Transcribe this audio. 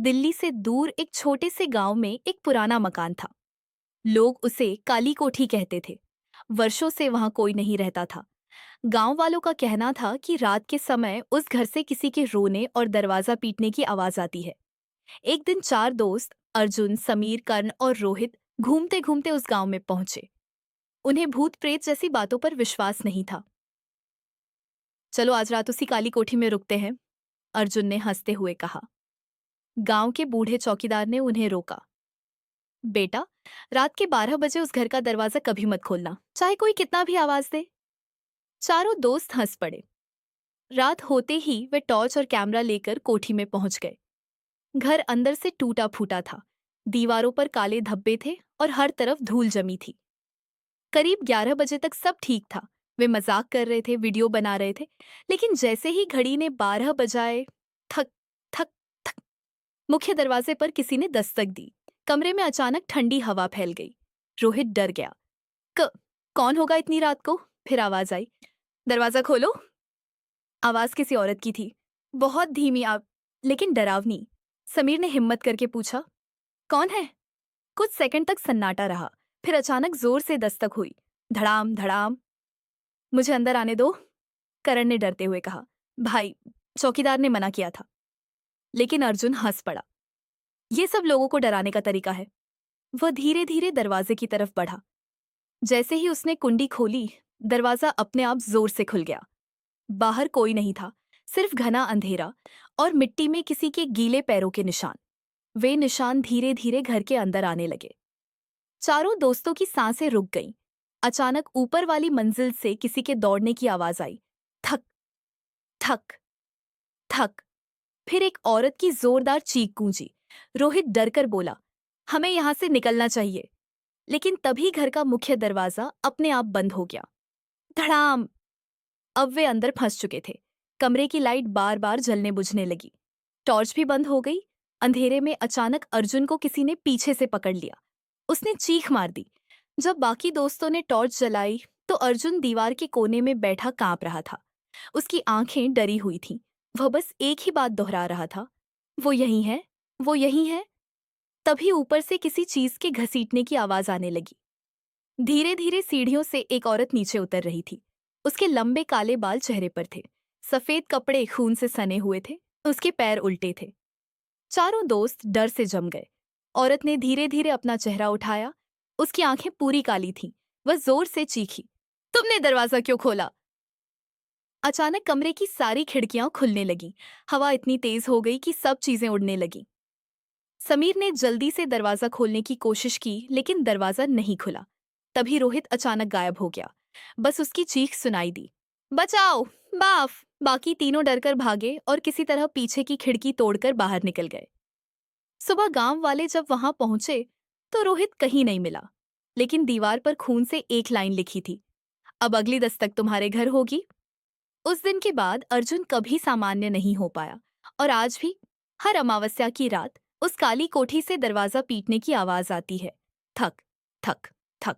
दिल्ली से दूर एक छोटे से गांव में एक पुराना मकान था। लोग उसे काली कोठी कहते थे। वर्षों से वहां कोई नहीं रहता था। गांव वालों का कहना था कि रात के समय उस घर से किसी के रोने और दरवाजा पीटने की आवाज आती है। एक दिन चार दोस्त अर्जुन, समीर, कर्ण और रोहित घूमते घूमते उस गांव में पहुंचे। उन्हें भूत प्रेत जैसी बातों पर विश्वास नहीं था। चलो आज रात उसी काली कोठी में रुकते हैं, अर्जुन ने हंसते हुए कहा। गांव के बूढ़े चौकीदार ने उन्हें रोका। बेटा, रात के 12 बजे उस घर का दरवाजा कभी मत खोलना, चाहे कोई कितना भी आवाज दे। चारों दोस्त हंस पड़े। रात होते ही वे टॉर्च और कैमरा लेकर कोठी में पहुंच गए। घर अंदर से टूटा फूटा था। दीवारों पर काले धब्बे थे और हर तरफ धूल जमी थी। करीब 11 बजे तक सब ठीक था। वे मजाक कर रहे थे, वीडियो बना रहे थे। लेकिन जैसे ही घड़ी ने 12 बजाए, थक थक थक, मुख्य दरवाजे पर किसी ने दस्तक दी। कमरे में अचानक ठंडी हवा फैल गई। रोहित डर गया। क कौन होगा इतनी रात को? फिर आवाज आई, दरवाजा खोलो। आवाज किसी औरत की थी, बहुत धीमी लेकिन डरावनी। समीर ने हिम्मत करके पूछा, कौन है? कुछ सेकंड तक सन्नाटा रहा। फिर अचानक जोर से दस्तक हुई। धड़ाम धड़ाम। मुझे अंदर आने दो, करण ने डरते हुए कहा। भाई, चौकीदार ने मना किया था। लेकिन अर्जुन हंस पड़ा। ये सब लोगों को डराने का तरीका है। वह धीरे धीरे दरवाजे की तरफ बढ़ा। जैसे ही उसने कुंडी खोली, दरवाजा अपने आप जोर से खुल गया। बाहर कोई नहीं था, सिर्फ घना अंधेरा और मिट्टी में किसी के गीले पैरों के निशान। वे निशान धीरे धीरे घर के अंदर आने लगे। चारों दोस्तों की सांसें रुक गईं। अचानक ऊपर वाली मंजिल से किसी के दौड़ने की आवाज आई। थक थक थक। फिर एक औरत की जोरदार चीख गूंजी। रोहित डरकर बोला, हमें यहां से निकलना चाहिए। लेकिन तभी घर का मुख्य दरवाजा अपने आप बंद हो गया। धड़ाम। अब वे अंदर फंस चुके थे। कमरे की लाइट बार बार जलने बुझने लगी। टॉर्च भी बंद हो गई। अंधेरे में अचानक अर्जुन को किसी ने पीछे से पकड़ लिया। उसने चीख मार दी। जब बाकी दोस्तों ने टॉर्च जलाई तो अर्जुन दीवार के कोने में बैठा कांप रहा था। उसकी आंखें डरी हुई थीं। वह बस एक ही बात दोहरा रहा था, वो यही है, वो यही है। तभी ऊपर से किसी चीज के घसीटने की आवाज आने लगी। धीरे धीरे सीढ़ियों से एक औरत नीचे उतर रही थी। उसके लंबे काले बाल चेहरे पर थे। सफेद कपड़े खून से सने हुए थे। उसके पैर उल्टे थे। चारों दोस्त डर से जम गए। औरत ने धीरे धीरे अपना चेहरा उठाया। उसकी आंखें पूरी काली थीं। वह जोर से चीखी, तुमने दरवाजा क्यों खोला? अचानक कमरे की सारी खिड़कियां खुलने लगीं। हवा इतनी तेज हो गई कि सब चीजें उड़ने लगीं। समीर ने जल्दी से दरवाजा खोलने की कोशिश की, लेकिन दरवाजा नहीं खुला। तभी रोहित अचानक गायब हो गया। बस उसकी चीख सुनाई दी, बचाओ, बाफ। बाकी तीनों डरकर भागे और किसी तरह पीछे की खिड़की तोड़कर बाहर निकल गए। सुबह गांव वाले जब वहां पहुंचे तो रोहित कहीं नहीं मिला। लेकिन दीवार पर खून से एक लाइन लिखी थी, अब अगली दस्तक तुम्हारे घर होगी। उस दिन के बाद अर्जुन कभी सामान्य नहीं हो पाया। और आज भी हर अमावस्या की रात उस काली कोठी से दरवाजा पीटने की आवाज आती है। थक थक थक।